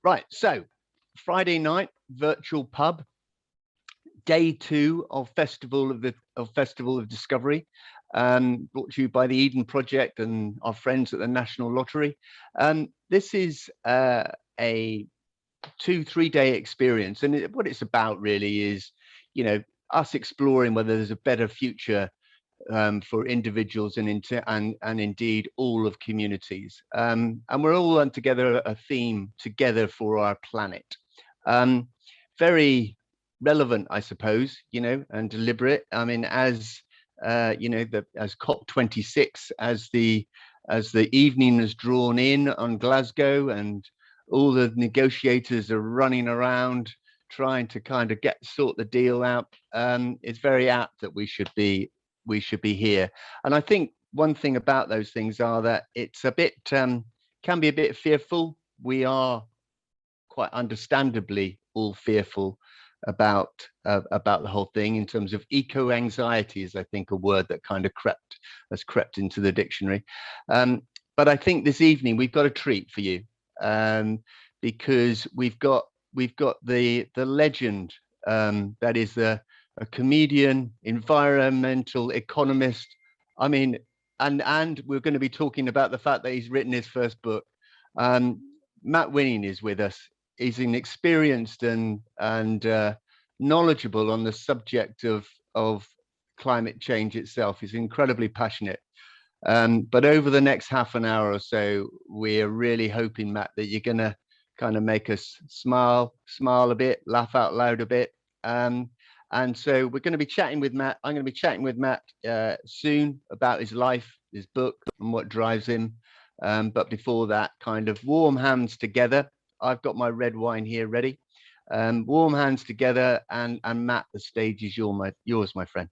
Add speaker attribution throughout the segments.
Speaker 1: Right, so Friday night virtual pub, day 2 of Festival of Discovery, brought to you by the Eden Project and our friends at the National Lottery. This is a 2-3 day experience, and what it's about really is, us exploring whether there's a better future for individuals and indeed all of communities. And we're all on together a theme together for our planet. Very relevant, I suppose, and deliberate. I mean, as as COP26, as the evening is drawn in on Glasgow, and all the negotiators are running around trying to kind of sort the deal out. It's very apt that we should be here. And I think one thing about those things are that it's a bit can be a bit fearful. We are quite understandably all fearful about the whole thing, in terms of eco anxiety is, I think, a word that kind of has crept into the dictionary. But I think this evening we've got a treat for you, because we've got the legend, that is a comedian, environmental economist. I mean, and we're going to be talking about the fact that he's written his first book. Matt Winning is with us. He's an experienced and knowledgeable on the subject of climate change itself. He's incredibly passionate. But over the next half an hour or so, we're really hoping, Matt, that you're going to kind of make us smile a bit, laugh out loud a bit. And so we're going to be chatting with Matt. I'm going to be chatting with Matt soon about his life, his book, and what drives him. But before that, kind of warm hands together. I've got my red wine here ready. Warm hands together, and Matt, the stage is yours, my friend.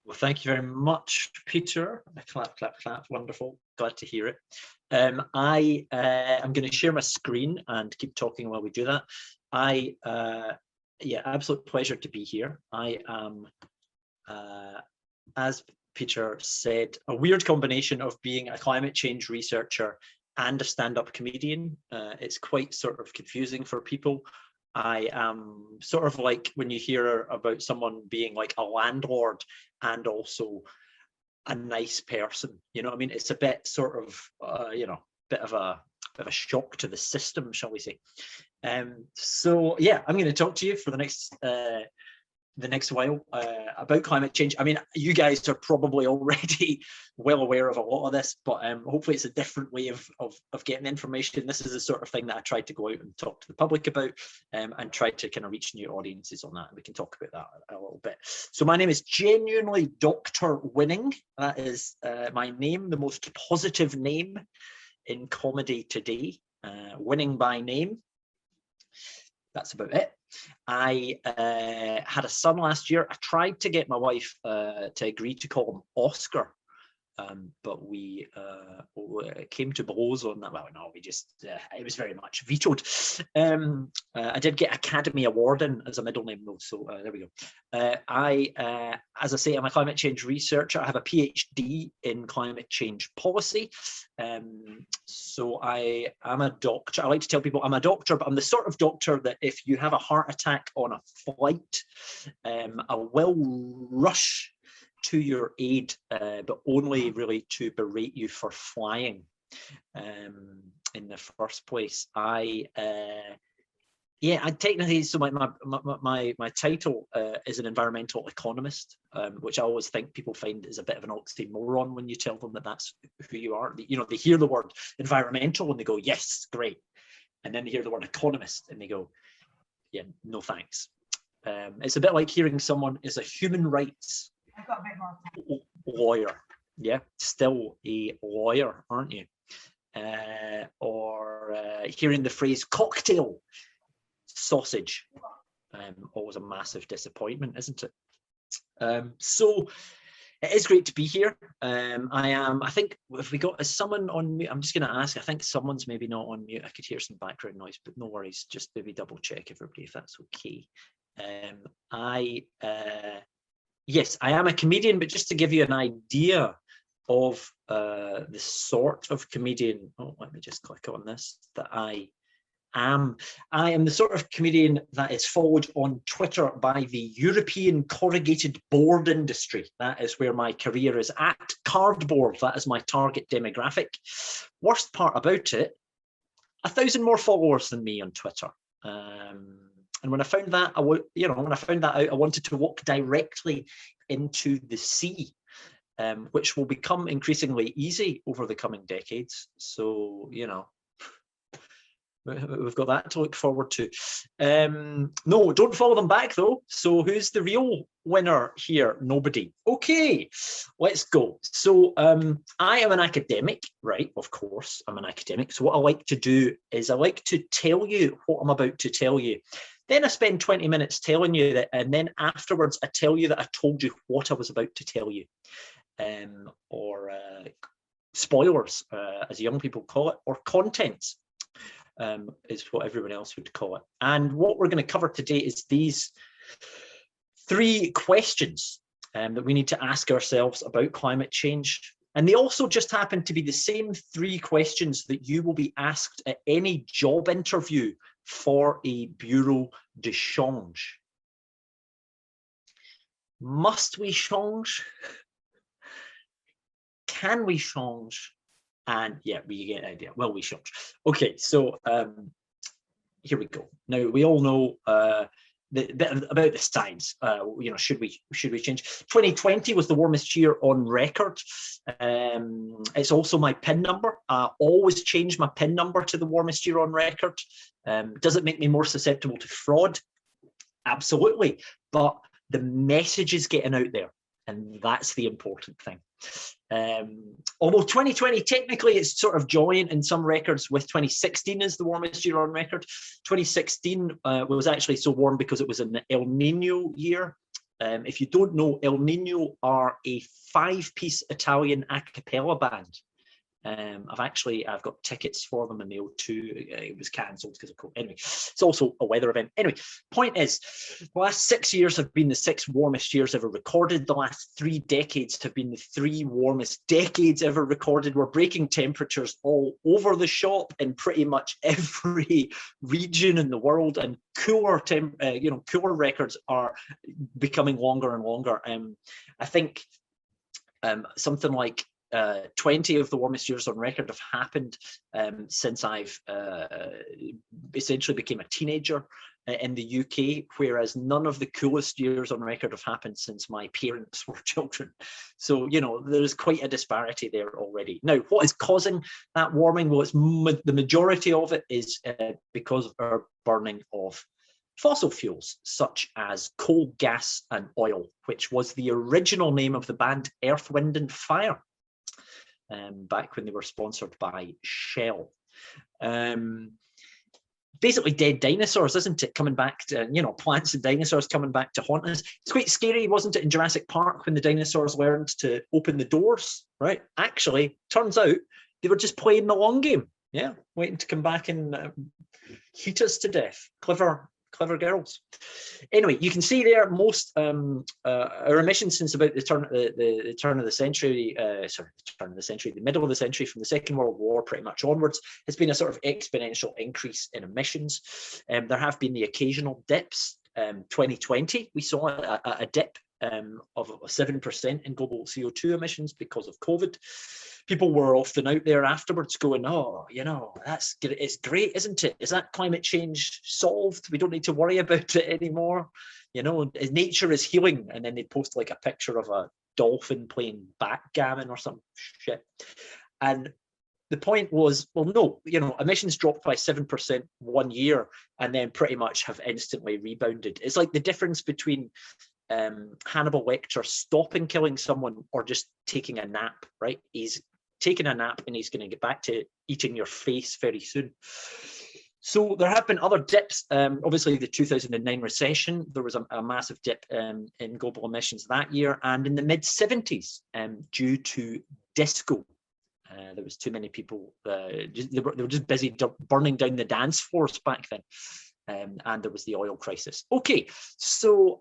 Speaker 2: Well, thank you very much, Peter. Clap, clap, clap. Wonderful. Glad to hear it. I am going to share my screen and keep talking while we do that. Yeah, absolute pleasure to be here. I am, as Peter said, a weird combination of being a climate change researcher and a stand-up comedian. It's quite sort of confusing for people. I am sort of like when you hear about someone being like a landlord and also a nice person, you know what I mean? It's a bit sort of, bit of a shock to the system, shall we say. So yeah, I'm going to talk to you for the next while about climate change. I mean, you guys are probably already well aware of a lot of this, but hopefully it's a different way of getting information. This is the sort of thing that I tried to go out and talk to the public about, and try to kind of reach new audiences on that. And we can talk about that a little bit. So my name is genuinely Dr. Winning. That is my name, the most positive name in comedy today. Winning by name. That's about it. I had a son last year. I tried to get my wife to agree to call him Oscar, but we came to blows on that. Well, no, we just, it was very much vetoed. I did get Academy Award in as a middle name though, so there we go. As I say, I'm a climate change researcher. I have a PhD in climate change policy. So I am a doctor. I like to tell people I'm a doctor, but I'm the sort of doctor that if you have a heart attack on a flight, I will rush to your aid, but only really to berate you for flying in the first place. I technically, so my title is an environmental economist, which I always think people find is a bit of an oxymoron when you tell them that that's who you are. You know, they hear the word environmental and they go, yes, great. And then they hear the word economist and they go, yeah, no thanks. It's a bit like hearing someone is a human rights lawyer. Yeah, still a lawyer, aren't you? Or hearing the phrase cocktail sausage, always a massive disappointment, isn't it? So it is great to be here. I think if we got, is someone on mute? I'm just going to ask. I think someone's maybe not on mute. I could hear some background noise, but no worries. Just maybe double check everybody if that's okay. Yes, I am a comedian, but just to give you an idea of the sort of comedian, let me just click on this, that I am. I am the sort of comedian that is followed on Twitter by the European corrugated board industry. That is where my career is at. Cardboard, that is my target demographic. Worst part about it, 1,000 more followers than me on Twitter. And when I found that, when I found that out, I wanted to walk directly into the sea, which will become increasingly easy over the coming decades. So, we've got that to look forward to. No, don't follow them back though. So who's the real winner here? Nobody. Okay, let's go. So I am an academic, right? Of course, I'm an academic. So what I like to do is I like to tell you what I'm about to tell you. Then I spend 20 minutes telling you that, and then afterwards I tell you that I told you what I was about to tell you. Or spoilers, as young people call it, or contents. Is what everyone else would call it. And what we're going to cover today is these 3 questions that we need to ask ourselves about climate change. And they also just happen to be the same 3 questions that you will be asked at any job interview for a bureau de change. Must we change? Can we change? And yeah, we get an idea. Will we change? Okay, so here we go. Now we all know about the science. Should we change? 2020 was the warmest year on record. It's also my PIN number. I always change my PIN number to the warmest year on record. Does it make me more susceptible to fraud? Absolutely. But the message is getting out there, and that's the important thing. Although 2020, technically it's sort of joint in some records with 2016 as the warmest year on record. 2016 was actually so warm because it was an El Nino year. If you don't know, El Nino are a 5-piece Italian a cappella band. I've got tickets for them in the O2. It was cancelled because of COVID. Anyway, it's also a weather event. Anyway, point is, the last 6 years have been the 6 warmest years ever recorded. The last 3 decades have been the 3 warmest decades ever recorded. We're breaking temperatures all over the shop in pretty much every region in the world, and cooler records are becoming longer and longer. I think something like 20 of the warmest years on record have happened since I've essentially became a teenager in the UK, whereas none of the coolest years on record have happened since my parents were children. So, there's quite a disparity there already. Now, what is causing that warming? Well, the majority of it is because of our burning of fossil fuels, such as coal, gas, and oil, which was the original name of the band Earth, Wind and Fire. Back when they were sponsored by Shell. Basically dead dinosaurs, isn't it? Coming back to, plants and dinosaurs coming back to haunt us. It's quite scary, wasn't it, in Jurassic Park when the dinosaurs learned to open the doors, right? Actually, turns out they were just playing the long game. Yeah, waiting to come back and heat us to death. Clever girls. Anyway, you can see there most our emissions since about the middle of the century, from the Second World War pretty much onwards, has been a sort of exponential increase in emissions. There have been the occasional dips. 2020, we saw a dip of 7% in global CO2 emissions because of COVID. People were often out there afterwards going, oh, it's great, isn't it? Is that climate change solved? We don't need to worry about it anymore. Nature is healing. And then they post like a picture of a dolphin playing backgammon or some shit. And the point was, well, no, emissions dropped by 7% 1 year and then pretty much have instantly rebounded. It's like the difference between Hannibal Lecter stopping killing someone or just taking a nap, right? He's taking a nap and he's going to get back to eating your face very soon. So there have been other dips. Obviously, the 2009 recession, there was a massive dip in global emissions that year, and in the mid-70s due to disco. There was too many people. They were just busy burning down the dance floors back then. And there was the oil crisis. Okay, so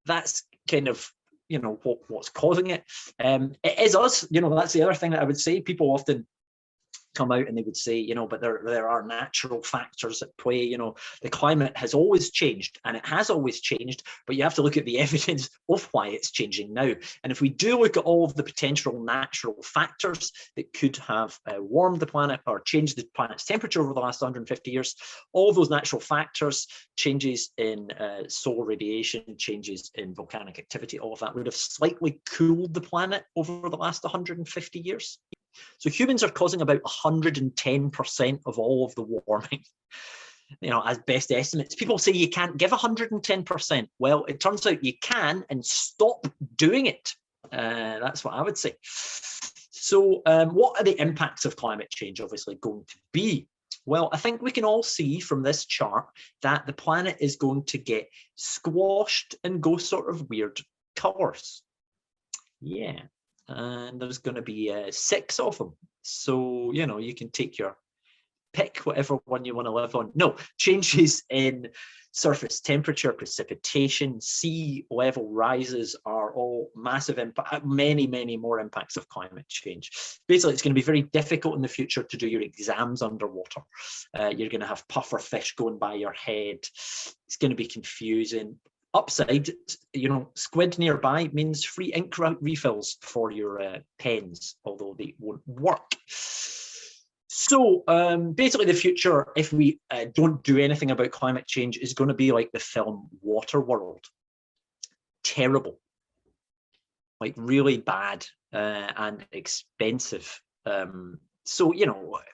Speaker 2: that's kind of what's causing it. It is us. That's the other thing that I would say. People often come out and they would say, but there are natural factors at play. The climate has always changed, and it has always changed, but you have to look at the evidence of why it's changing now. And if we do look at all of the potential natural factors that could have warmed the planet or changed the planet's temperature over the last 150 years, all of those natural factors, changes in solar radiation, changes in volcanic activity, all of that would have slightly cooled the planet over the last 150 years. So humans are causing about 110% of all of the warming, as best estimates. People say you can't give 110%. Well, it turns out you can, and stop doing it. That's what I would say. So what are the impacts of climate change obviously going to be? Well, I think we can all see from this chart that the planet is going to get squashed and go sort of weird colors. Yeah. And there's going to be 6 of them. So, you can take your pick, whatever one you want to live on. No, changes in surface temperature, precipitation, sea level rises are all massive impact, many more impacts of climate change. Basically, it's going to be very difficult in the future to do your exams underwater. You're going to have puffer fish going by your head. It's going to be confusing. Upside, squid nearby means free ink refills for your pens, although they won't work. So basically the future, if we don't do anything about climate change, is going to be like the film Waterworld. Terrible. Like really bad and expensive. So,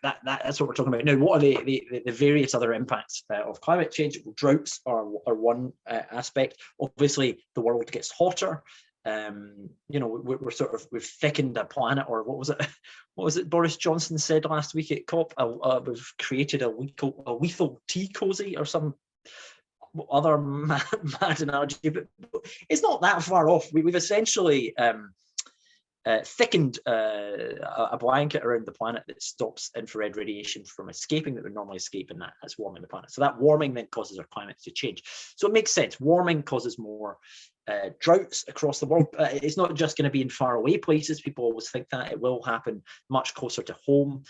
Speaker 2: that's what we're talking about. Now, what are the various other impacts of climate change? Droughts are one aspect. Obviously, the world gets hotter. We've thickened a planet, or what was it Boris Johnson said last week at COP? We've created a lethal tea cozy or some other mad analogy, but it's not that far off. We've essentially thickened a blanket around the planet that stops infrared radiation from escaping that would normally escape, and that's warming the planet. So that warming then causes our climate to change. So it makes sense. Warming causes more droughts across the world. It's not just going to be in faraway places. People always think that. It will happen much closer to home.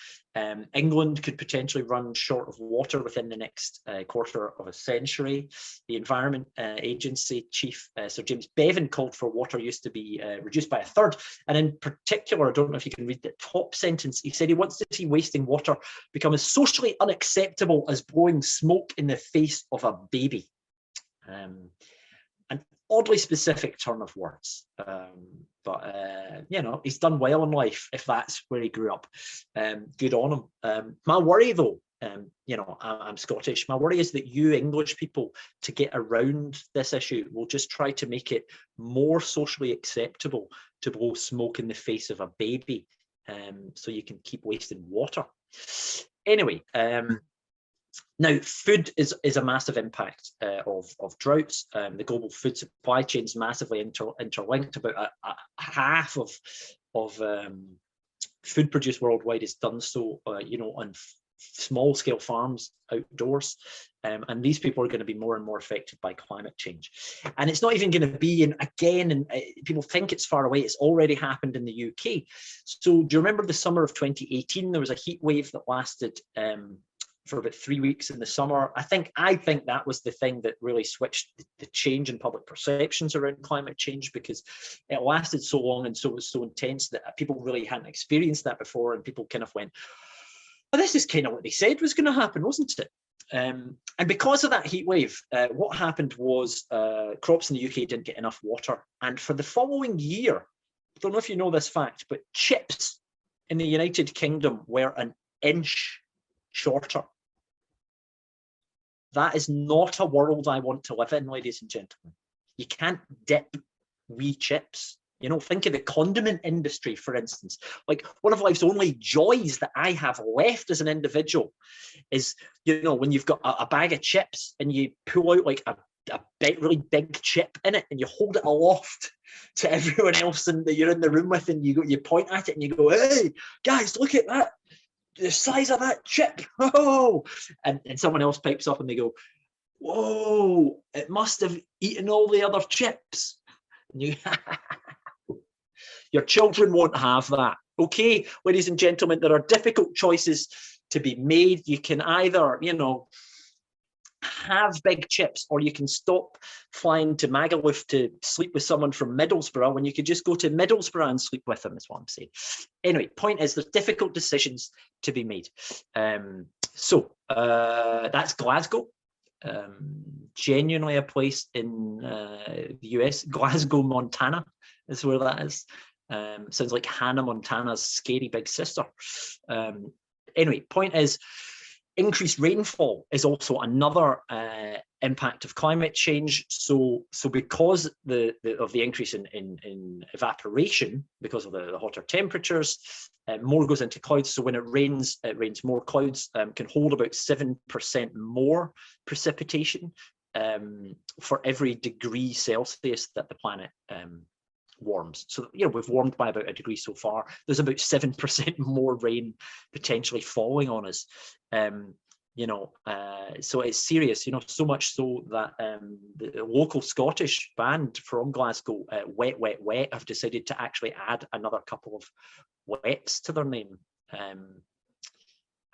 Speaker 2: England could potentially run short of water within the next quarter of a century. The Environment Agency Chief, Sir James Bevan, called for water use to be reduced by 1/3. And in particular, I don't know if you can read the top sentence, he said he wants to see wasting water become as socially unacceptable as blowing smoke in the face of a baby. An oddly specific turn of words, but he's done well in life if that's where he grew up. Good on him. My worry, though, I'm Scottish. My worry is that you English people, to get around this issue, will just try to make it more socially acceptable to blow smoke in the face of a baby, so you can keep wasting water. Anyway. Now, food is a massive impact of droughts. The global food supply chain is massively interlinked. About half of food produced worldwide is done so, on small scale farms outdoors. And these people are going to be more and more affected by climate change. And it's not even going to be and people think it's far away. It's already happened in the UK. So do you remember the summer of 2018? There was a heat wave that lasted for about 3 weeks in the summer. I think that was the thing that really switched the change in public perceptions around climate change, because it lasted so long and so was so intense that people really hadn't experienced that before, and people kind of went, "Oh, this is kind of what they said was going to happen, wasn't it?" And because of that heat wave, what happened was crops in the UK didn't get enough water, and for the following year, I don't know if you know this fact, but chips in the United Kingdom were an inch shorter. That is not a world I want to live in, ladies and gentlemen. You can't dip wee chips. Think of the condiment industry, for instance. Like, one of life's only joys that I have left as an individual is, when you've got a bag of chips and you pull out like a really big chip in it and you hold it aloft to everyone else that you're in the room with, and you point at it and you go, "Hey, guys, look at that. The size of that chip." Oh, and someone else pipes up and they go, "Whoa, it must have eaten all the other chips." And your children won't have that. Okay, ladies and gentlemen, there are difficult choices to be made. You can either, you know, have big chips, or you can stop flying to Magaluf to sleep with someone from Middlesbrough when you could just go to Middlesbrough and sleep with them, is what I'm saying. Anyway, point is, there's difficult decisions to be made. So that's Glasgow. Genuinely a place in the US. Glasgow, Montana is where that is. Sounds like Hannah Montana's scary big sister. Anyway, point is, increased rainfall is also another impact of climate change. So because of the increase in evaporation, because of the hotter temperatures, more goes into clouds. So when it rains more. Clouds can hold about 7% more precipitation for every degree Celsius that the planet warms. So, you know, we've warmed by about a degree so far. There's about 7% more rain potentially falling on us. You know, so it's serious, you know, so much so that the local Scottish band from Glasgow, Wet, Wet, Wet, have decided to actually add another couple of wets to their name.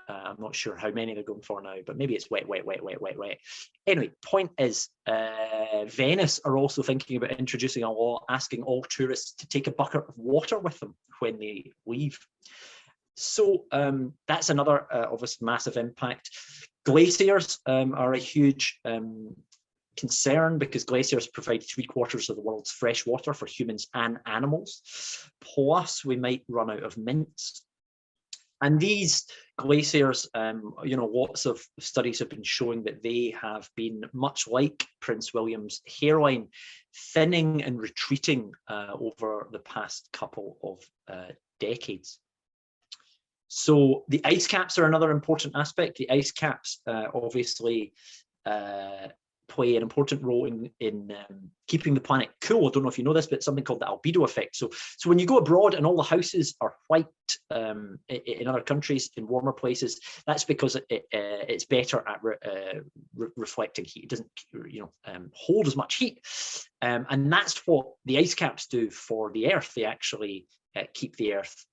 Speaker 2: I'm not sure how many they're going for now, but maybe it's wet, wet, wet, wet, wet, wet. Anyway, point is, Venice are also thinking about introducing a law asking all tourists to take a bucket of water with them when they leave. So that's another obvious massive impact. Glaciers are a huge concern, because glaciers provide 3/4 of the world's fresh water for humans and animals. Plus, we might run out of mints. And these glaciers, you know, lots of studies have been showing that they have been much like Prince William's hairline, thinning and retreating over the past couple of decades. So the ice caps are another important aspect. The ice caps obviously play an important role in keeping the planet cool. I don't know if you know this, but it's something called the albedo effect. So when you go abroad and all the houses are white in other countries, in warmer places, that's because it's better at reflecting heat. It doesn't, you know, hold as much heat, and that's what the ice caps do for the Earth. They actually keep the Earth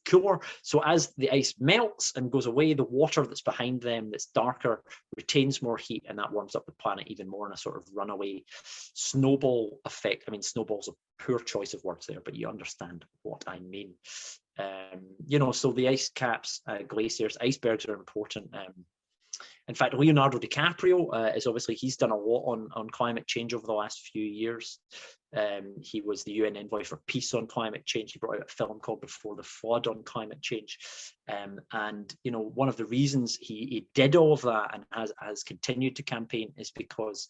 Speaker 2: cooler. So as the ice melts and goes away, the water that's behind them, that's darker, retains more heat, and that warms up the planet even more in a sort of runaway snowball effect. I mean, snowball's a poor choice of words there, but you understand what I mean. You know, so the ice caps, glaciers, icebergs are important. In fact, Leonardo DiCaprio is obviously, he's done a lot on climate change over the last few years. He was the UN envoy for peace on climate change. He brought out a film called Before the Flood on climate change. And, you know, one of the reasons he did all of that and has continued to campaign is because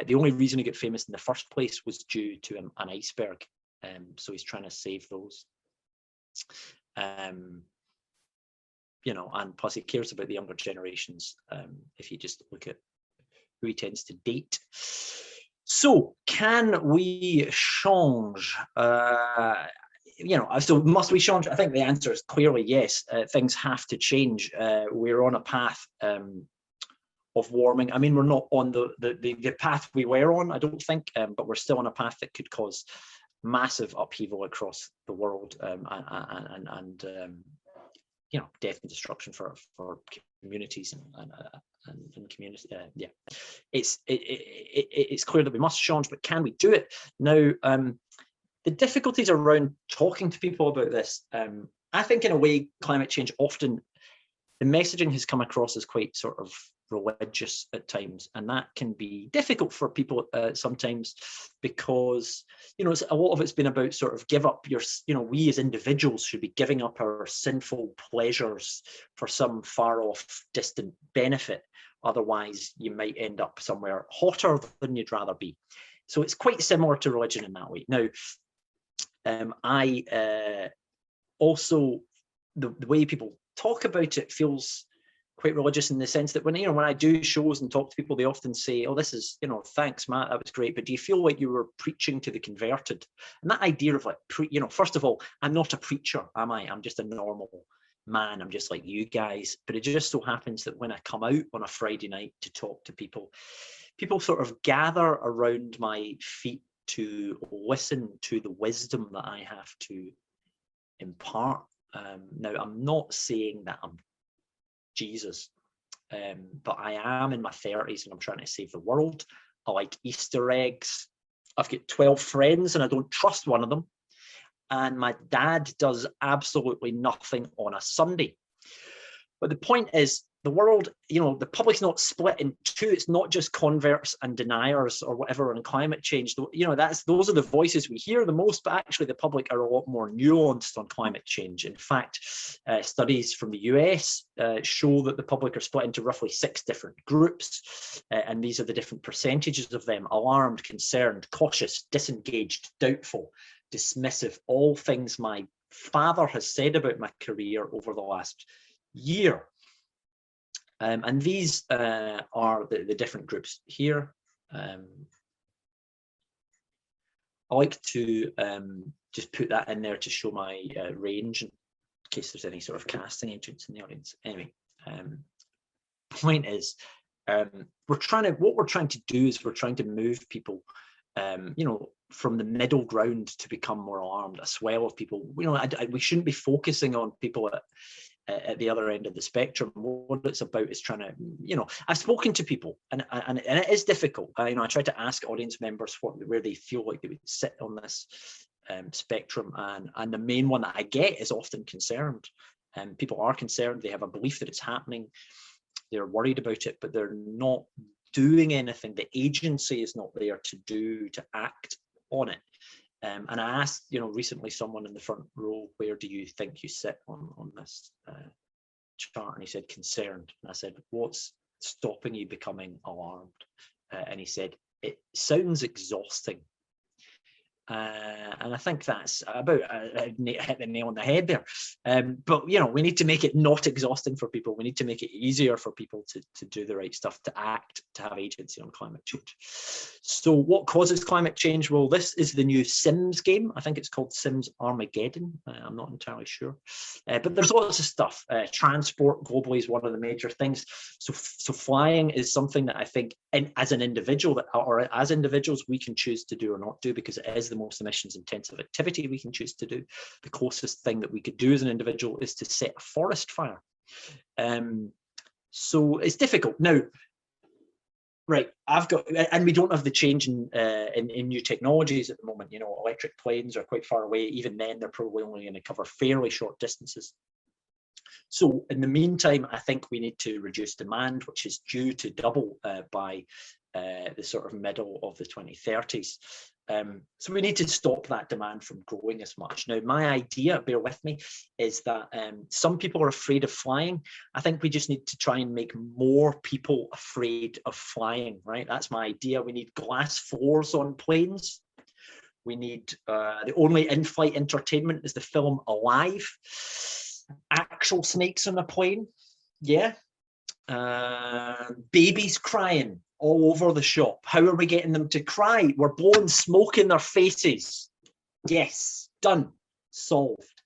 Speaker 2: the only reason he got famous in the first place was due to an iceberg. So he's trying to save those. You know, and plus he cares about the younger generations, if you just look at who he tends to date. So can we change? You know, so must we change? I think the answer is clearly yes. Things have to change. We're on a path of warming. I mean, we're not on the path we were on, I don't think, but we're still on a path that could cause massive upheaval across the world, and you know, death and destruction for communities and communities. Yeah, it's clear that we must change, but can we do it now? The difficulties around talking to people about this. I think in a way, climate change, often the messaging has come across as quite sort of religious at times, and that can be difficult for people sometimes, because, you know, a lot of it's been about sort of give up your, you know, we as individuals should be giving up our sinful pleasures for some far off distant benefit, otherwise you might end up somewhere hotter than you'd rather be. So it's quite similar to religion in that way. Now, I also, the way people talk about it feels quite religious, in the sense that when I do shows and talk to people, they often say, oh, this is, you know, thanks, Matt, that was great, but do you feel like you were preaching to the converted? And that idea of like, you know, first of all, I'm not a preacher, am I? I'm just a normal man. I'm just like you guys. But it just so happens that when I come out on a Friday night to talk to people, people sort of gather around my feet to listen to the wisdom that I have to impart. Now, I'm not saying that I'm Jesus, but I am in my 30s and I'm trying to save the world. I like Easter eggs. I've got 12 friends and I don't trust one of them. And my dad does absolutely nothing on a Sunday. But the point is, the world, the public's not split in two. It's not just converts and deniers or whatever on climate change. Those are the voices we hear the most, but actually the public are a lot more nuanced on climate change. In fact, studies from the US show that the public are split into roughly 6 different groups, and these are the different percentages of them: alarmed, concerned, cautious, disengaged, doubtful, dismissive, all things my father has said about my career over the last year. And these are the different groups here. I like to just put that in there to show my range in case there's any sort of casting agents in the audience. Anyway, point is, what we're trying to do is we're trying to move people, from the middle ground to become more alarmed. A swell of people. We shouldn't be focusing on people at the other end of the spectrum. What it's about is trying to, I've spoken to people, and it is difficult. I try to ask audience members where they feel like they would sit on this spectrum, and the main one that I get is often concerned. People are concerned. They have a belief that it's happening. They're worried about it, but they're not doing anything. The agency is not there to act on it. And I asked, recently someone in the front row, where do you think you sit on this chart? And he said, concerned. And I said, what's stopping you becoming alarmed? And he said, it sounds exhausting. And I think that's about hit the nail on the head there. But we need to make it not exhausting for people. We need to make it easier for people to do the right stuff, to act, to have agency on climate change. So what causes climate change? Well, this is the new Sims game. I think it's called Sims Armageddon. I'm not entirely sure. But there's lots of stuff. Transport globally is one of the major things. So flying is something that I think as an individual or as individuals we can choose to do or not do, because it is the most emissions intensive activity we can choose to do. The closest thing that we could do as an individual is to set a forest fire. So it's difficult. Now, right, and we don't have the change in new technologies at the moment. Electric planes are quite far away. Even then, they're probably only going to cover fairly short distances. So in the meantime, I think we need to reduce demand, which is due to double by the sort of middle of the 2030s. So we need to stop that demand from growing as much. Now, my idea, bear with me, is that some people are afraid of flying. I think we just need to try and make more people afraid of flying, right? That's my idea. We need glass floors on planes. We need the only in-flight entertainment is the film Alive. Actual snakes on a plane, yeah. Babies crying all over the shop. How are we getting them to cry? We're blowing smoke in their faces. Yes, done, solved.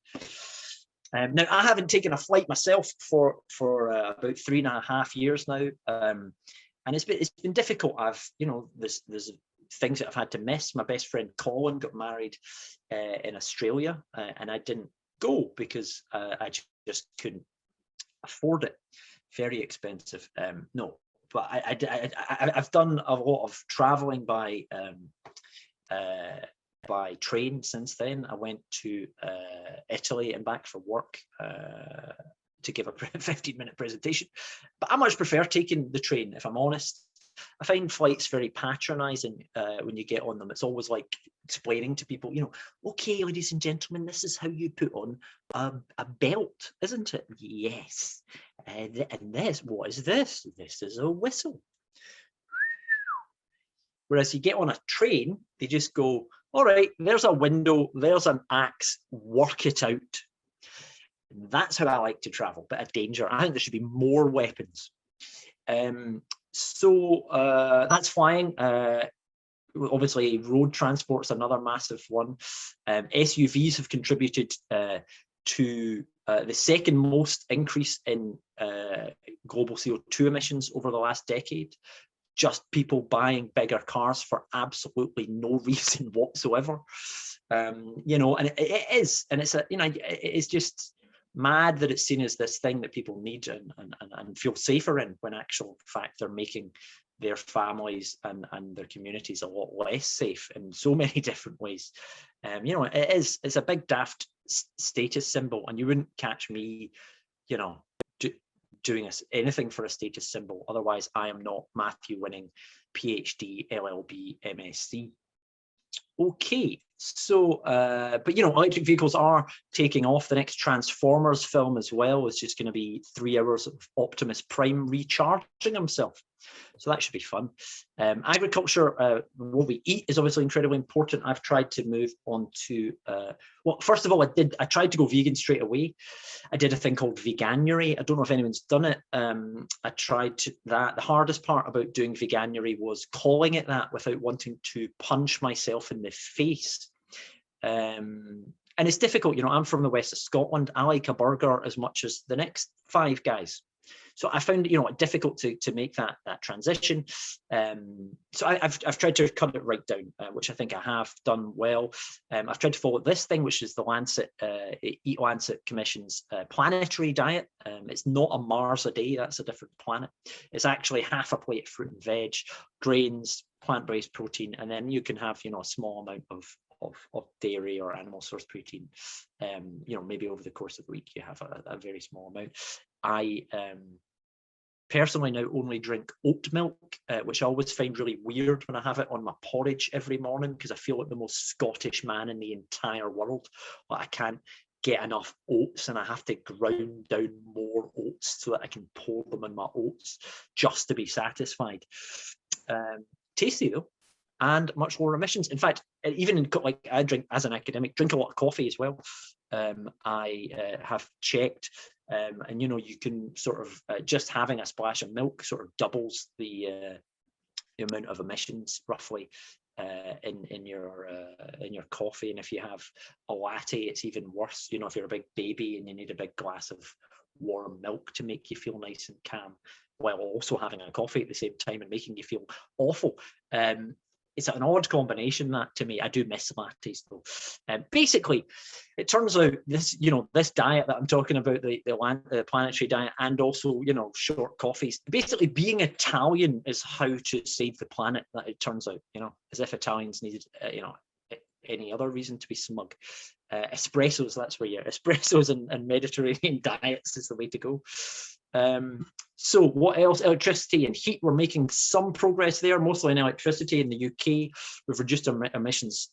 Speaker 2: Now, I haven't taken a flight myself for about 3.5 years now, and it's been difficult. There's things that I've had to miss. My best friend Colin got married in Australia, and I didn't go because I just couldn't afford it. Very expensive. No, but I've done a lot of traveling by train since then. I went to Italy and back for work to give a 15-minute presentation, but I much prefer taking the train, if I'm honest. I find flights very patronizing when you get on them. It's always like explaining to people, okay, ladies and gentlemen, this is how you put on a belt, isn't it? Yes. And this, what is this? This is a whistle. Whereas you get on a train, they just go, all right, there's a window, there's an axe, work it out. That's how I like to travel, bit of danger. I think there should be more weapons. So that's flying. Obviously, road transport's another massive one. SUVs have contributed to the second most increase in global CO2 emissions over the last decade. Just people buying bigger cars for absolutely no reason whatsoever. And it is, and it's it's just mad that it's seen as this thing that people need and feel safer in, when actual fact they're making their families and their communities a lot less safe in so many different ways. You know, it's a big daft status symbol, and you wouldn't catch me, you know, doing anything for a status symbol. Otherwise, I am not Matthew winning PhD, LLB, MSc. Okay, so but you know, electric vehicles are taking off. The next Transformers film as well is just going to be 3 hours of Optimus Prime recharging himself, so that should be fun. Agriculture, what we eat, is obviously incredibly important. I've tried to move on to well, first of all, I tried to go vegan straight away. I did a thing called veganuary. I don't know if anyone's done it. I tried that. The hardest part about doing veganuary was calling it that without wanting to punch myself in the face. And it's difficult, you know. I'm from the west of Scotland. I like a burger as much as the next 5 guys. So I found, you know, it difficult to make that transition. So I've tried to cut it right down, which I think I have done well. I've tried to follow this thing, which is the Lancet, Eat Lancet Commission's planetary diet. It's not a Mars a day, that's a different planet. It's actually half a plate of fruit and veg, grains, plant-based protein, and then you can have, you know, a small amount of dairy or animal source protein. You know, maybe over the course of the week you have a very small amount. I personally now only drink oat milk, which I always find really weird when I have it on my porridge every morning, because I feel like the most Scottish man in the entire world. Like, I can't get enough oats, and I have to ground down more oats so that I can pour them in my oats just to be satisfied. Tasty though, and much lower emissions. In fact, even in, like, I drink, as an academic, drink a lot of coffee as well. I have checked, and you know, you can sort of just having a splash of milk sort of doubles the amount of emissions roughly in your coffee. And if you have a latte, it's even worse. You know, if you're a big baby and you need a big glass of warm milk to make you feel nice and calm, while also having a coffee at the same time and making you feel awful. It's an odd combination, that, to me. I do miss lattes though. Basically, it turns out this, you know, this diet that I'm talking about, the planetary diet, and also, you know, short coffees. Basically, being Italian is how to save the planet. That it turns out, you know, as if Italians needed, you know, any other reason to be smug. Espressos, that's where espressos and Mediterranean diets is the way to go. So what else? Electricity and heat. We're making some progress there, mostly in electricity. In the UK, we've reduced our emissions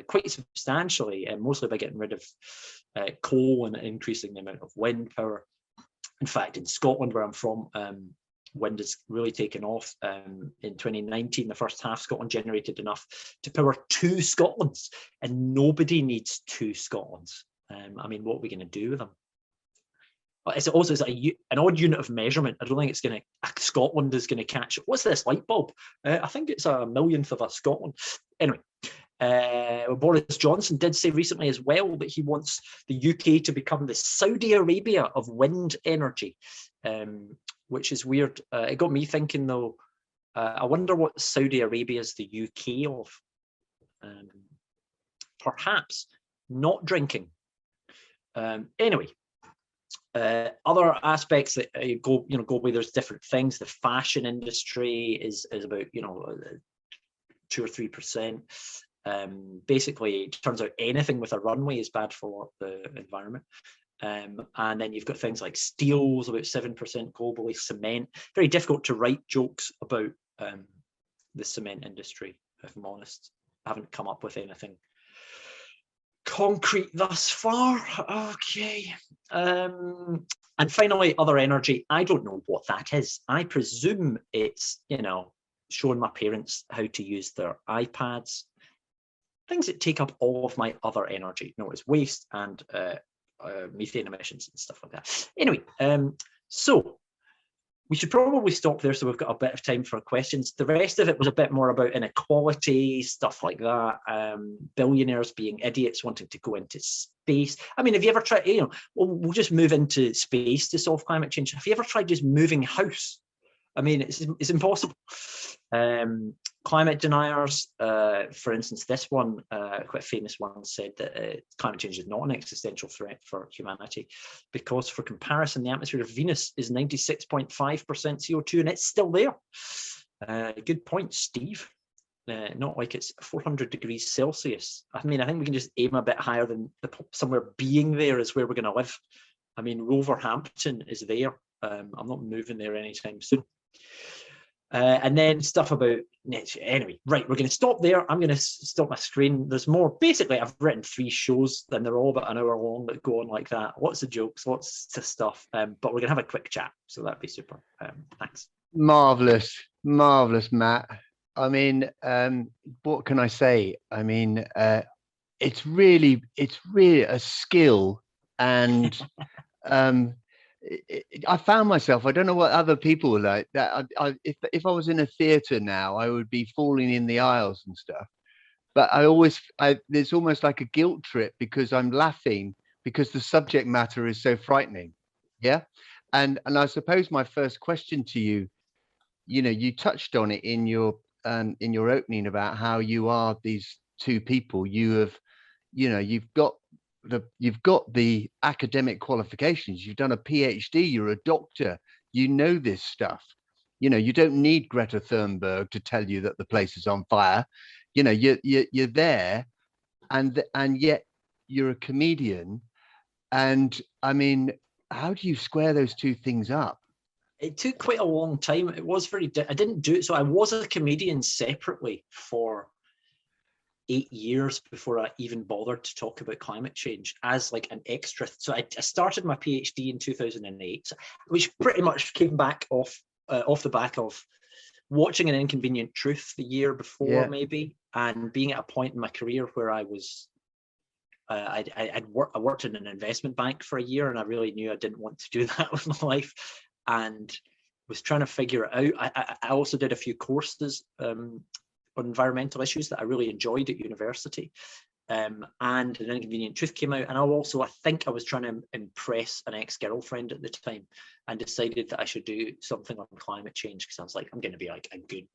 Speaker 2: quite substantially, and mostly by getting rid of coal and increasing the amount of wind power. In fact, in Scotland, where I'm from, wind has really taken off. In 2019, the first half, Scotland generated enough to power 2 Scotlands, and nobody needs 2 Scotlands. I mean, what are we going to do with them? It's also an odd unit of measurement. I don't think it's going to, Scotland is going to catch, what's this light bulb? I think it's a millionth of a Scotland. Anyway, Boris Johnson did say recently as well that he wants the UK to become the Saudi Arabia of wind energy, which is weird. It got me thinking though, I wonder what Saudi Arabia is the UK of. Perhaps not drinking. Anyway. Other aspects that go away, there's different things. The fashion industry is about, you know, 2 or 3%. Basically, it turns out anything with a runway is bad for the environment. And then you've got things like steel's about 7% globally, cement. Very difficult to write jokes about the cement industry, if I'm honest. I haven't come up with anything concrete thus far. Okay. And finally, other energy. I don't know what that is. I presume it's, you know, showing my parents how to use their iPads, things that take up all of my other energy. No, it's waste and methane emissions and stuff like that. Anyway, so we should probably stop there so we've got a bit of time for questions. The rest of it was a bit more about inequality, stuff like that. Billionaires being idiots, wanting to go into space. I mean, have you ever tried, you know, we'll just move into space to solve climate change. Have you ever tried just moving house? I mean, it's impossible. Climate deniers, for instance, this one, quite a famous one, said that climate change is not an existential threat for humanity because, for comparison, the atmosphere of Venus is 96.5% CO2 and it's still there. Good point, Steve. Not like it's 400 degrees Celsius. I mean, I think we can just aim a bit higher than somewhere being there is where we're going to live. I mean, Wolverhampton is there. I'm not moving there anytime soon. And then stuff about nature. Anyway, right, we're going to stop there. I'm going to stop my screen. There's more. Basically, I've written 3 shows, and they're all about an hour long that go on like that. Lots of jokes, lots of stuff. But we're going to have a quick chat, so that'd be super. Thanks.
Speaker 1: Marvelous, Matt. I mean, what can I say? I mean, it's really a skill, and I found myself, I don't know what other people were like that. If I was in a theater now, I would be falling in the aisles and stuff. But there's almost like a guilt trip because I'm laughing because the subject matter is so frightening. Yeah. And I suppose my first question to you, you touched on it in your opening about how you are these 2 people. You've got the academic qualifications. You've done a PhD. You're a doctor. You know this stuff. You don't need Greta Thunberg to tell you that the place is on fire. You're there, and yet you're a comedian. And I mean, how do you square those 2 things up?
Speaker 2: It took quite a long time. It was I didn't do it. So I was a comedian separately for 8 years before I even bothered to talk about climate change as like an extra. So I started my PhD in 2008, which pretty much came back off the back of watching An Inconvenient Truth the year before, maybe, and being at a point in my career where I was I worked in an investment bank for a year, and I really knew I didn't want to do that with my life, and was trying to figure it out. I also did a few courses on environmental issues that I really enjoyed at university. And An Inconvenient Truth came out, and I think I was trying to impress an ex-girlfriend at the time, and decided that I should do something on climate change because I was like, I'm going to be like a good,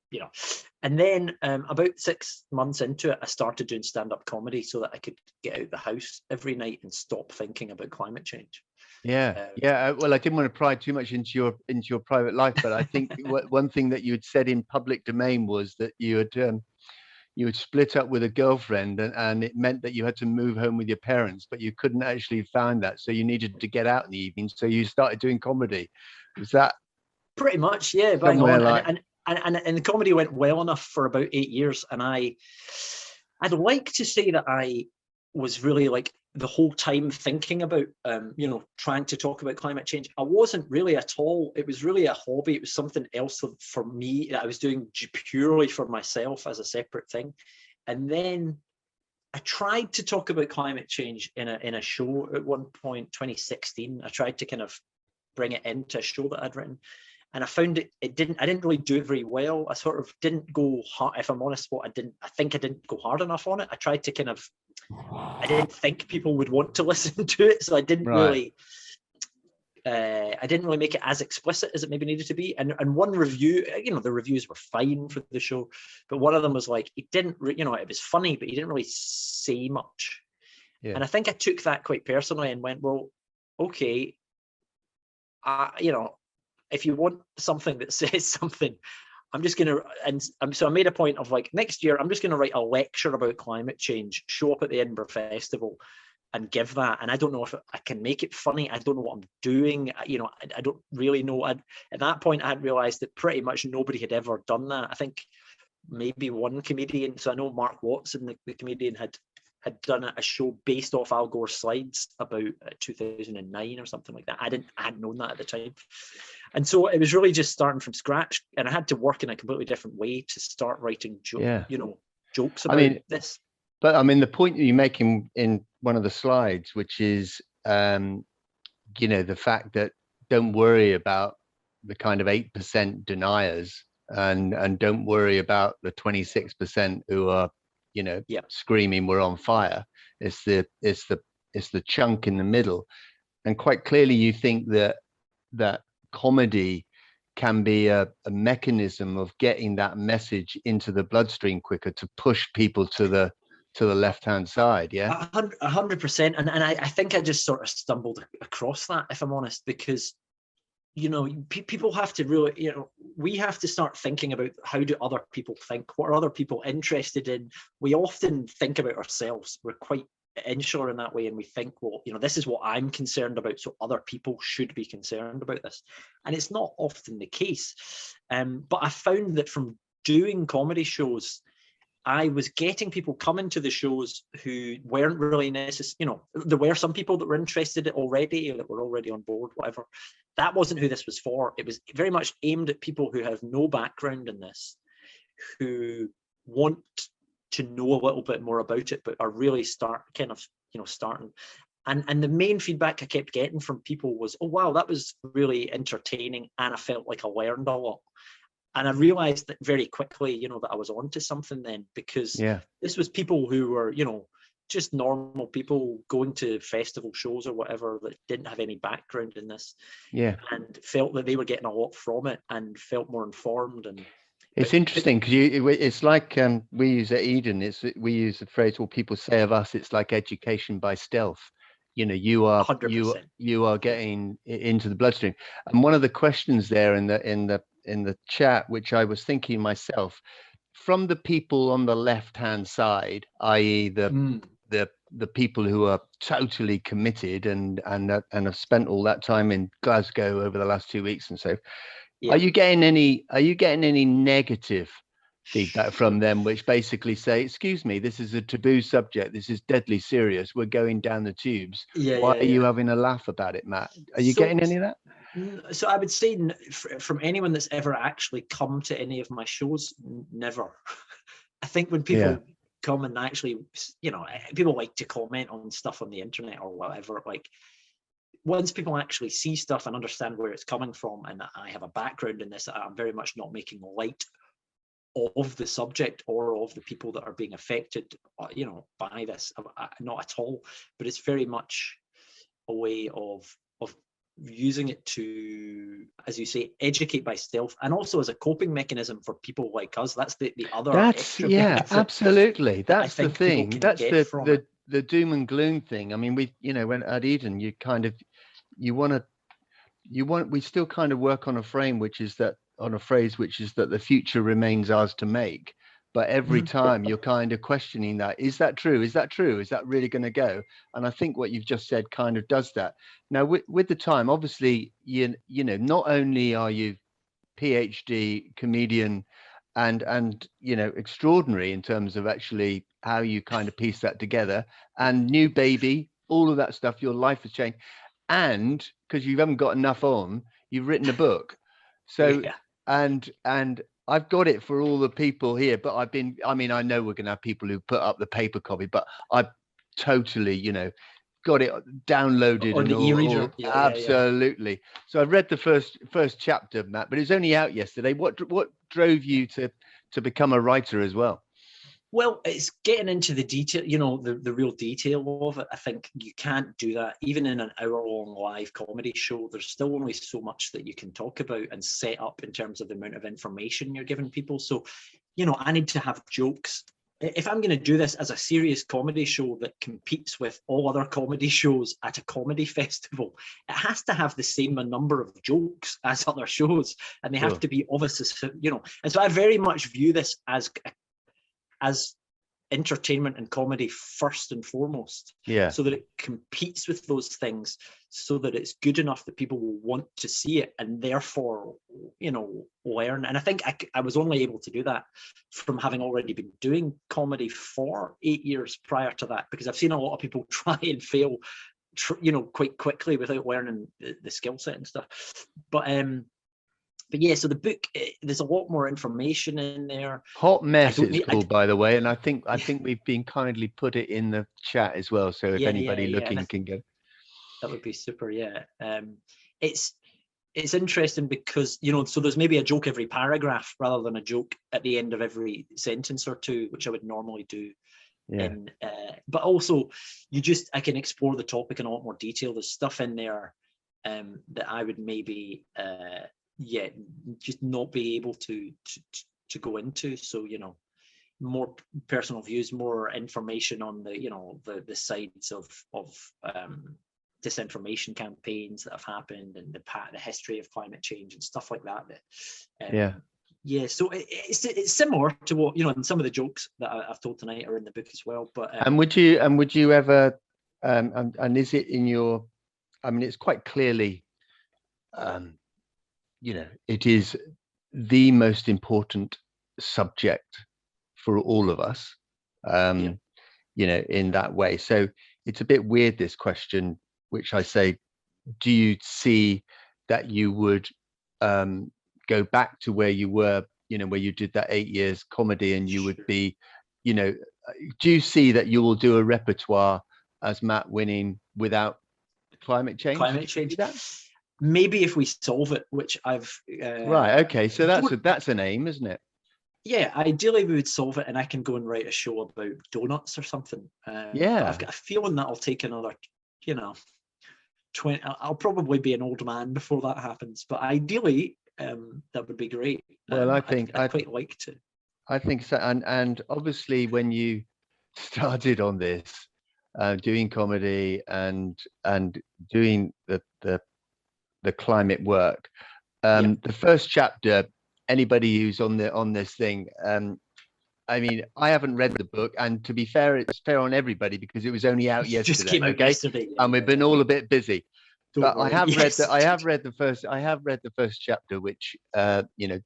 Speaker 2: And then about 6 months into it, I started doing stand-up comedy so that I could get out the house every night and stop thinking about climate change.
Speaker 1: Well, I didn't want to pry too much into your private life, but I think one thing that you had said in public domain was that you had split up with a girlfriend, and it meant that you had to move home with your parents, but you couldn't actually find that, so you needed to get out in the evening, so you started doing comedy. Was that
Speaker 2: pretty much? Yeah, bang on. And the comedy went well enough for about 8 years, and I'd like to say that I was really like the whole time thinking about trying to talk about climate change. I wasn't really at all. It was really a hobby. It was something else for me that I was doing purely for myself as a separate thing. And then I tried to talk about climate change in a show at one point, 2016. I tried to kind of bring it into a show that I'd written, and I found I didn't really do it very well. I sort of didn't go hard, if I'm honest. I think I didn't go hard enough on it. I tried to I didn't think people would want to listen to it, so I didn't really make it as explicit as it maybe needed to be. And one review, the reviews were fine for the show, but one of them was like, it didn't, it was funny, but he didn't really say much. And I think I took that quite personally and went, well, okay, if you want something that says something, I'm just going to, so I made a point of like, next year, I'm just going to write a lecture about climate change, show up at the Edinburgh Festival and give that. And I don't know if I can make it funny. I don't know what I'm doing. I don't really know. At that point, I had realized that pretty much nobody had ever done that. I think maybe one comedian. So I know Mark Watson, the comedian, had done a show based off Al Gore's slides about 2009 or something like that. I hadn't known that at the time. And so it was really just starting from scratch, and I had to work in a completely different way to start writing jokes about this.
Speaker 1: But I mean, the point that you make in one of the slides, which is, the fact that don't worry about the kind of 8% deniers, and don't worry about the 26% who are, screaming we're on fire. It's the chunk in the middle, and quite clearly you think that comedy can be a mechanism of getting that message into the bloodstream quicker to push people to the left-hand side. Yeah.
Speaker 2: 100%. And I think I just sort of stumbled across that, if I'm honest, because people have to really, we have to start thinking about, how do other people think? What are other people interested in? We often think about ourselves. We're quite insular in that way, and we think, well, this is what I'm concerned about, so other people should be concerned about this. And it's not often the case. But I found that from doing comedy shows, I was getting people coming to the shows who weren't really necessarily, there were some people that were interested already, that were already on board, whatever. That wasn't who this was for. It was very much aimed at people who have no background in this, who want to know a little bit more about it, but are really starting. And the main feedback I kept getting from people was, oh, wow, that was really entertaining. And I felt like I learned a lot. And I realized that very quickly, that I was onto something then, because this was people who were, just normal people going to festival shows or whatever, that didn't have any background in this.
Speaker 1: Yeah.
Speaker 2: And felt that they were getting a lot from it and felt more informed. And
Speaker 1: it's interesting because it's like we use at Eden, we use the phrase, well, people say of us, it's like education by stealth. You are 100%. you are getting into the bloodstream. And one of the questions there in the chat, which I was thinking myself, from the people on the left hand side, i.e. the people who are totally committed and have spent all that time in Glasgow over the last 2 weeks and so, are you getting any negative feedback from them, which basically say, excuse me, this is a taboo subject, this is deadly serious, we're going down the tubes, why are you having a laugh about it, Matt? Are you getting any of that?
Speaker 2: So I would say, from anyone that's ever actually come to any of my shows, never. I think when people come and actually, people like to comment on stuff on the internet or whatever, like, once people actually see stuff and understand where it's coming from, and I have a background in this, I'm very much not making light of the subject or of the people that are being affected, by this, not at all. But it's very much a way of using it to, as you say, educate by stealth, and also as a coping mechanism for people like us. That's the other.
Speaker 1: That's absolutely. That's the thing. That's the doom and gloom thing. I mean, when at Eden, we still kind of work on a frame, which is that the future remains ours to make. But every time you're kind of questioning that, is that true? Is that true? Is that really going to go? And I think what you've just said kind of does that. Now, with the time, obviously, not only are you PhD comedian and extraordinary in terms of actually how you kind of piece that together, and new baby, all of that stuff, your life has changed. And because you haven't got enough on, you've written a book. So and I've got it for all the people here, but I know we're going to have people who put up the paper copy, but I've totally, got it downloaded
Speaker 2: on the e-reader.
Speaker 1: Absolutely. So I've read the first chapter, Matt, but it's only out yesterday. What drove you to become a writer as well?
Speaker 2: Well, it's getting into the detail, the real detail of it. I think you can't do that. Even in an hour-long live comedy show, there's still only so much that you can talk about and set up in terms of the amount of information you're giving people. So, I need to have jokes. If I'm going to do this as a serious comedy show that competes with all other comedy shows at a comedy festival, it has to have the same number of jokes as other shows, and they have to be obvious, And so I very much view this as entertainment and comedy first and foremost, so that it competes with those things, so that it's good enough that people will want to see it and therefore learn. And I think I was only able to do that from having already been doing comedy for 8 years prior to that, because I've seen a lot of people try and fail quite quickly without learning the skill set and stuff. But yeah, so the book, there's a lot more information in there.
Speaker 1: Hot Mess it's called, by the way, and I think we've been kindly put it in the chat as well, so if anybody looking can get.
Speaker 2: That would be super. It's interesting because so there's maybe a joke every paragraph rather than a joke at the end of every sentence or two, which I would normally do. But also I can explore the topic in a lot more detail. There's stuff in there that I would maybe yeah, just not be able to go into. So, you know, more personal views, more information on the, you know, the sides of disinformation campaigns that have happened, and the history of climate change and stuff like that. Yeah, so it's similar to what, you know, and some of the jokes that I've told tonight are in the book as well. But
Speaker 1: and would you ever and is it in your, I mean, it's quite clearly, you know, it is the most important subject for all of us, you know, in that way. So it's a bit weird, this question, which I say, do you see that you would go back to where you were, you know, where you did that 8 years comedy, and you would be, you know, do you see that you will do a repertoire as Matt Winning without climate change?
Speaker 2: Climate change. Maybe if we solve it, which I've
Speaker 1: right. Okay, so that's an aim, isn't it?
Speaker 2: Yeah, ideally we would solve it, and I can go and write a show about donuts or something.
Speaker 1: Yeah,
Speaker 2: but I've got a feeling that'll take another, you know, 20. I'll probably be an old man before that happens. But ideally, that would be great.
Speaker 1: Well, I
Speaker 2: think
Speaker 1: think
Speaker 2: I'd quite like to.
Speaker 1: I think so, and obviously when you started on this, doing comedy and doing the climate work, the first chapter, anybody who's on this thing, I mean, I haven't read the book, and to be fair, it's fair on everybody because it was only out yesterday.
Speaker 2: Just came out yesterday,
Speaker 1: and we've been all a bit busy.
Speaker 2: Don't
Speaker 1: But
Speaker 2: worry.
Speaker 1: I have read that. I have read the first chapter, which you know,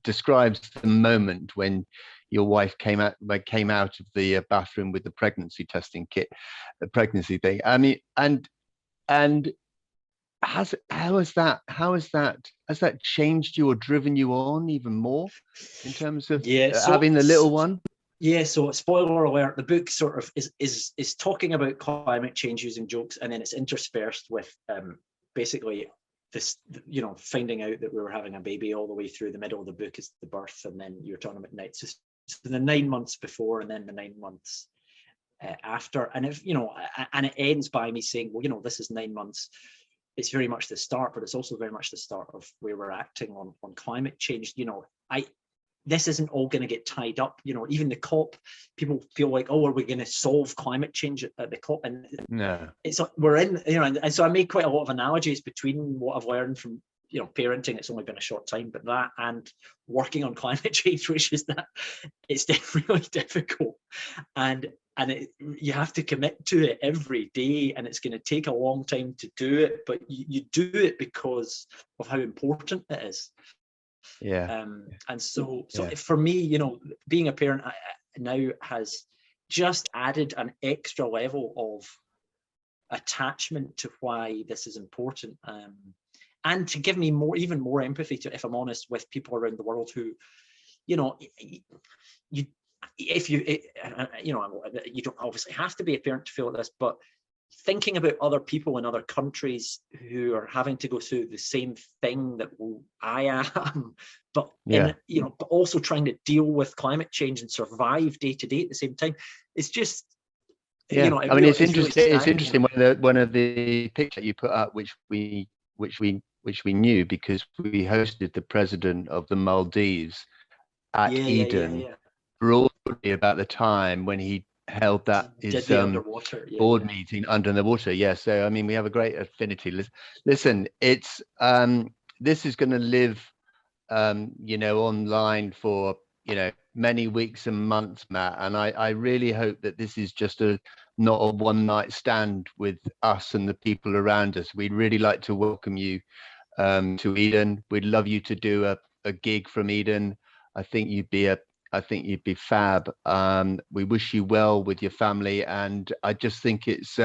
Speaker 1: describes the moment when your wife came out of the bathroom with the pregnancy testing kit, the pregnancy thing. I mean, and how has that changed you or driven you on even more in terms of having the little one?
Speaker 2: Yeah, so spoiler alert, the book sort of is talking about climate change using jokes, and then it's interspersed with basically this, you know, finding out that we were having a baby all the way through the middle of the book is the birth, and then you're talking about nights. So the 9 months before, and then the 9 months after, and if you know, and it ends by me saying, well, you know, this is 9 months. It's very much the start, but it's also very much the start of where we're acting on climate change. You know, this isn't all going to get tied up. You know, even the COP, people feel like, oh, are we going to solve climate change at the COP? And
Speaker 1: no,
Speaker 2: it's like we're in, you know, and so I made quite a lot of analogies between what I've learned from, you know, parenting. It's only been a short time, but that and working on climate change, which is that it's definitely difficult, and you have to commit to it every day, and it's going to take a long time to do it, but you do it because of how important it is. And so for me, you know, being a parent now has just added an extra level of attachment to why this is important, and to give me even more empathy to, if I'm honest, with people around the world who, you know, you know, you don't obviously have to be a parent to feel like this, but thinking about other people in other countries who are having to go through the same thing that I am, but you know, but also trying to deal with climate change and survive day to day at the same time. It's just, you know,
Speaker 1: I mean, it's interesting.
Speaker 2: Really
Speaker 1: it's interesting one of the pictures you put up, which we knew because we hosted the president of the Maldives at Eden broadly about the time when he held that his board meeting under the water. Yeah, so I mean, we have a great affinity. Listen, it's this is going to live, you know, online for, you know, many weeks and months, Matt. And I really hope that this is just not a one night stand with us and the people around us. We'd really like to welcome you to Eden. We'd love you to do a gig from Eden. I think you'd be fab. We wish you well with your family, and I just think it's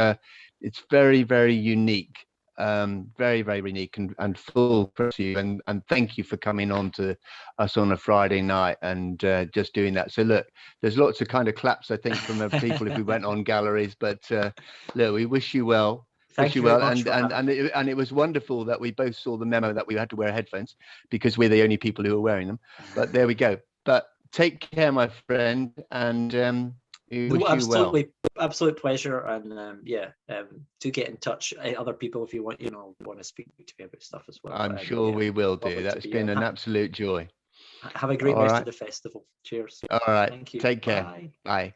Speaker 1: very, very unique, very, very unique, and full to you. And thank you for coming on to us on a Friday night and just doing that. So look, there's lots of kind of claps, I think, from people if we went on galleries. But look, we wish you well.
Speaker 2: Thank you very much.
Speaker 1: And it was wonderful that we both saw the memo that we had to wear headphones because we're the only people who are wearing them. But there we go. But take care, my friend, and We
Speaker 2: No,
Speaker 1: wish you well.
Speaker 2: absolute pleasure, and do get in touch. Other people, if you want, want to speak to me about stuff as well.
Speaker 1: I'm
Speaker 2: But,
Speaker 1: sure we will do.
Speaker 2: lovely to
Speaker 1: That's
Speaker 2: be here.
Speaker 1: been
Speaker 2: And
Speaker 1: an absolute joy.
Speaker 2: have a great
Speaker 1: All
Speaker 2: rest of
Speaker 1: right.
Speaker 2: the festival. Cheers.
Speaker 1: All right.
Speaker 2: Thank you.
Speaker 1: Take care.
Speaker 2: Bye.
Speaker 1: Bye.